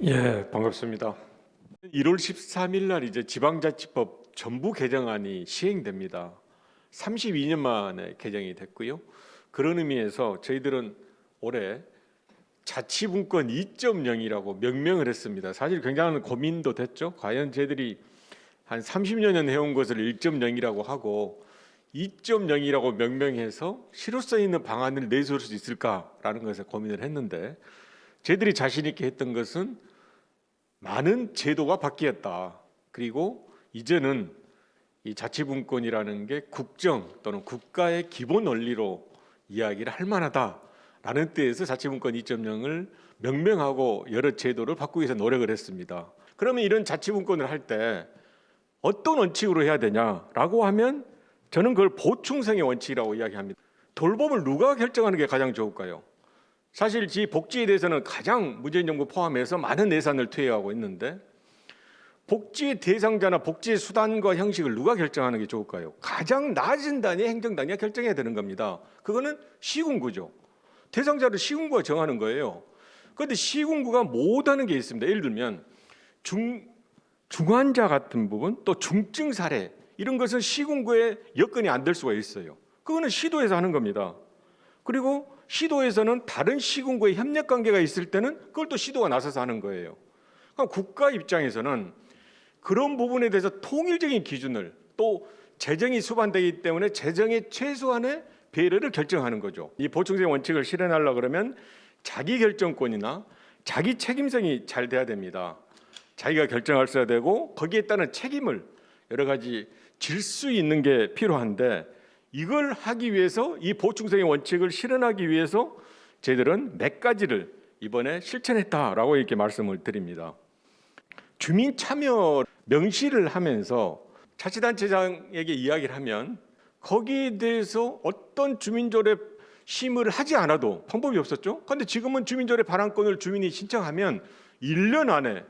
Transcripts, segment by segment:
예, 반갑습니다. 1월 13일 날 이제 지방자치법 전부 개정안이 시행됩니다. 32년 만에 개정이 됐고요. 그런 의미에서 저희들은 올해 자치분권 2.0이라고 명명을 했습니다. 사실 굉장한 고민도 됐죠. 과연 저희들이 한 30여 년 해온 것을 1.0이라고 하고 2.0이라고 명명해서 실효성 있는 방안을 내세울 수 있을까라는 것에 고민을 했는데, 저희들이 자신 있게 했던 것은 많은 제도가 바뀌었다. 그리고 이제는 이 자치분권이라는 게 국정 또는 국가의 기본 원리로 이야기를 할 만하다라는 뜻에서 자치분권 2.0을 명명하고 여러 제도를 바꾸기 위해서 노력을 했습니다. 그러면 이런 자치분권을 할 때 어떤 원칙으로 해야 되냐라고 하면 저는 그걸 보충성의 원칙이라고 이야기합니다. 돌봄을 누가 결정하는 게 가장 좋을까요? 사실 이 복지에 대해서는 가장 문재인 정부 포함해서 많은 예산을 투여하고 있는데, 복지의 대상자나 복지의 수단과 형식을 누가 결정하는 게 좋을까요? 가장 낮은 단위 행정단위가 결정해야 되는 겁니다. 그거는 시군구죠. 대상자를 시군구가 정하는 거예요. 그런데 시군구가 못하는 게 있습니다. 예를 들면 중환자 같은 부분, 또 중증 사례, 이런 것은 시군구의 여건이 안 될 수가 있어요. 그거는 시도에서 하는 겁니다. 그리고 시도에서는 다른 시군구의 협력 관계가 있을 때는 그걸 또 시도가 나서서 하는 거예요. 그러니까 국가 입장에서는 그런 부분에 대해서 통일적인 기준을, 또 재정이 수반되기 때문에 재정의 최소한의 배려를 결정하는 거죠. 이 보충성 원칙을 실현하려고 그러면 자기 결정권이나 자기 책임성이 잘 돼야 됩니다. 자기가 결정할 수 있어야 되고, 거기에 따른 책임을 여러 가지 질 수 있는 게 필요한데, 이걸 하기 위해서, 이 보충성의 원칙을 실현하기 위해서 저희들은 몇 가지를 이번에 실천했다라고 이렇게 말씀을 드립니다. 주민 참여 명시를 하면서 자치단체장에게 이야기를 하면 거기에 대해서 어떤 주민조례 심의를 하지 않아도 방법이 없었죠. 그런데 지금은 주민조례 발안권을 주민이 신청하면 1년 안에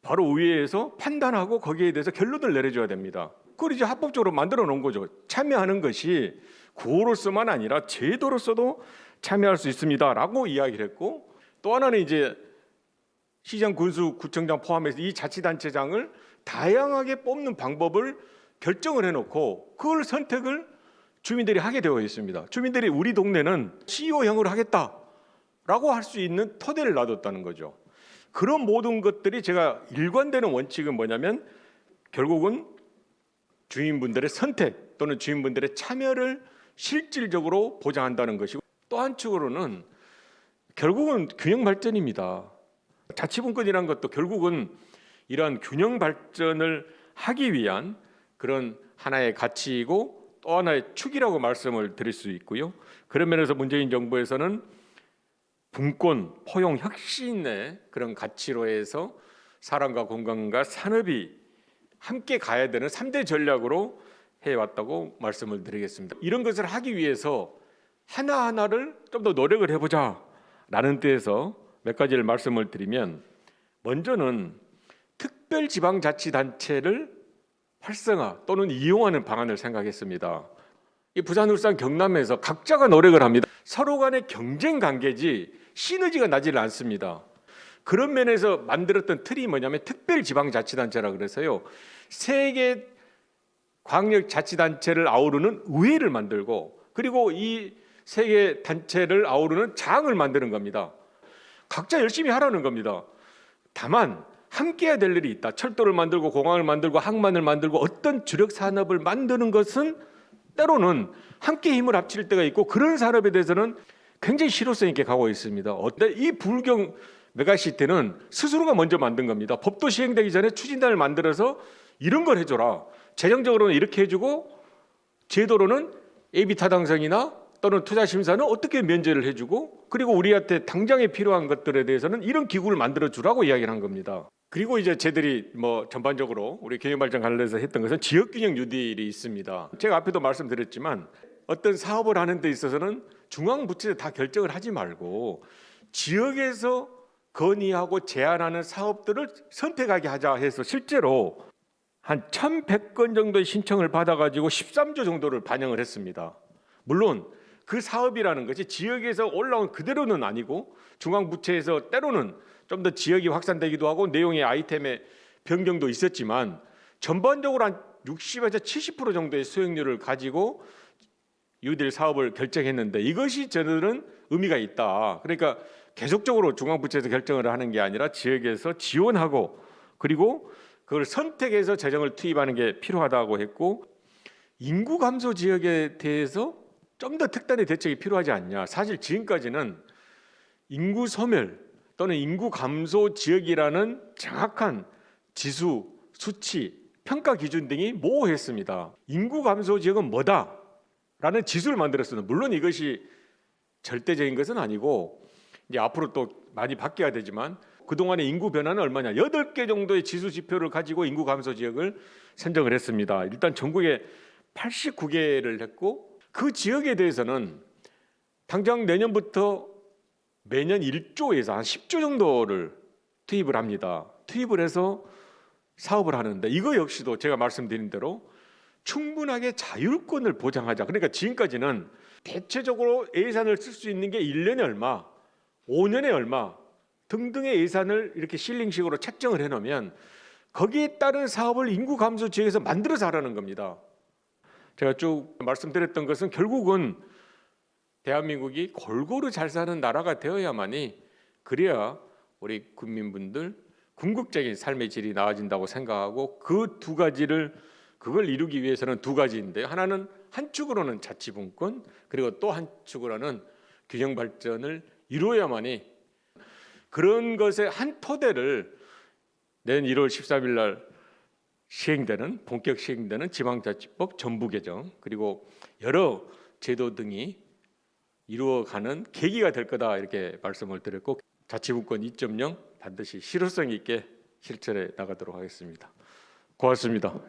바로 의회에서 판단하고 거기에 대해서 결론을 내려줘야 됩니다. 그걸 이제 합법적으로 만들어 놓은 거죠. 참여하는 것이 구호로서만 아니라 제도로서도 참여할 수 있습니다라고 이야기를 했고, 또 하나는 이제 시장, 군수, 구청장 포함해서 이 자치단체장을 다양하게 뽑는 방법을 결정을 해놓고 그걸 선택을 주민들이 하게 되어 있습니다. 주민들이 우리 동네는 CEO형으로 하겠다라고 할 수 있는 토대를 놔뒀다는 거죠. 그런 모든 것들이 제가 일관되는 원칙은 뭐냐면, 결국은 주민분들의 선택 또는 주민분들의 참여를 실질적으로 보장한다는 것이고, 또 한쪽으로는 결국은 균형 발전입니다. 자치분권이라는 것도 결국은 이러한 균형 발전을 하기 위한 그런 하나의 가치이고 또 하나의 축이라고 말씀을 드릴 수 있고요. 그런 면에서 문재인 정부에서는 분권, 포용, 혁신의 그런 가치로 해서 사람과 공간과 산업이 함께 가야 되는 3대 전략으로 해왔다고 말씀을 드리겠습니다. 이런 것을 하기 위해서 하나하나를 좀 더 노력을 해보자라는 뜻에서 몇 가지를 말씀을 드리면, 먼저는 특별지방자치단체를 활성화 또는 이용하는 방안을 생각했습니다. 이 부산, 울산, 경남에서 각자가 노력을 합니다. 서로 간의 경쟁 관계지 시너지가 나지를 않습니다. 그런 면에서 만들었던 틀이 뭐냐면 특별지방자치단체라 그래서요, 세개 광역자치단체를 아우르는 의회를 만들고, 그리고 이 세 개 단체를 아우르는 장을 만드는 겁니다. 각자 열심히 하라는 겁니다. 다만 함께 해야 될 일이 있다. 철도를 만들고 공항을 만들고 항만을 만들고 어떤 주력 산업을 만드는 것은 때로는 함께 힘을 합칠 때가 있고, 그런 산업에 대해서는 굉장히 실효성 있게 가고 있습니다. 이 불경 메가시티는 스스로가 먼저 만든 겁니다. 법도 시행되기 전에 추진단을 만들어서 이런 걸 해줘라. 재정적으로는 이렇게 해주고, 제도로는 AB 타당성이나 또는 투자 심사는 어떻게 면제를 해주고, 그리고 우리한테 당장에 필요한 것들에 대해서는 이런 기구를 만들어 주라고 이야기를 한 겁니다. 그리고 이제 저희들이 전반적으로 우리 경영발전 관련해서 했던 것은 지역균형 뉴딜이 있습니다. 제가 앞에도 말씀드렸지만 어떤 사업을 하는 데 있어서는 중앙부처에 다 결정을 하지 말고 지역에서 건의하고 제안하는 사업들을 선택하게 하자 해서 실제로 한 1,100건 정도의 신청을 받아가지고 13조 정도를 반영을 했습니다. 물론 그 사업이라는 것이 지역에서 올라온 그대로는 아니고 중앙부처에서 때로는 좀 더 지역이 확산되기도 하고 내용의 아이템의 변경도 있었지만 전반적으로 한 60에서 70% 정도의 수익률을 가지고 유딜 사업을 결정했는데 이것이 저는 의미가 있다. 그러니까 계속적으로 중앙부처에서 결정을 하는 게 아니라 지역에서 지원하고 그리고 그걸 선택해서 재정을 투입하는 게 필요하다고 했고, 인구 감소 지역에 대해서 좀 더 특단의 대책이 필요하지 않냐. 사실 지금까지는 인구 소멸 또는 인구 감소 지역이라는 정확한 지수, 수치, 평가 기준 등이 모호했습니다. 인구 감소 지역은 뭐다? 라는 지수를 만들었습니다. 물론 이것이 절대적인 것은 아니고 이제 앞으로 또 많이 바뀌어야 되지만 그동안의 인구 변화는 얼마냐? 8개 정도의 지수 지표를 가지고 인구 감소 지역을 선정을 했습니다. 일단 전국에 89개를 했고 그 지역에 대해서는 당장 내년부터 매년 1조에서 한 10조 정도를 투입을 합니다. 투입을 해서 사업을 하는데 이거 역시도 제가 말씀드린 대로 충분하게 자율권을 보장하자. 그러니까 지금까지는 대체적으로 예산을 쓸 수 있는 게 1년에 얼마, 5년에 얼마 등등의 예산을 이렇게 실링식으로 책정을 해놓으면 거기에 따른 사업을 인구 감소 지역에서 만들어서 하라는 겁니다. 제가 쭉 말씀드렸던 것은 결국은 대한민국이 골고루 잘 사는 나라가 되어야만이 그래야 우리 국민분들 궁극적인 삶의 질이 나아진다고 생각하고 그 두 가지를 그걸 이루기 위해서는 두 가지인데요. 하나는 한축으로는 자치분권 그리고 또 한축으로는 균형 발전을 이루어야만이 그런 것의 한 토대를 내년 1월 13일 날 시행되는 본격 시행되는 지방자치법 전부 개정 그리고 여러 제도 등이 이루어가는 계기가 될 거다 이렇게 말씀을 드렸고 자치분권 2.0 반드시 실효성 있게 실천해 나가도록 하겠습니다. 고맙습니다.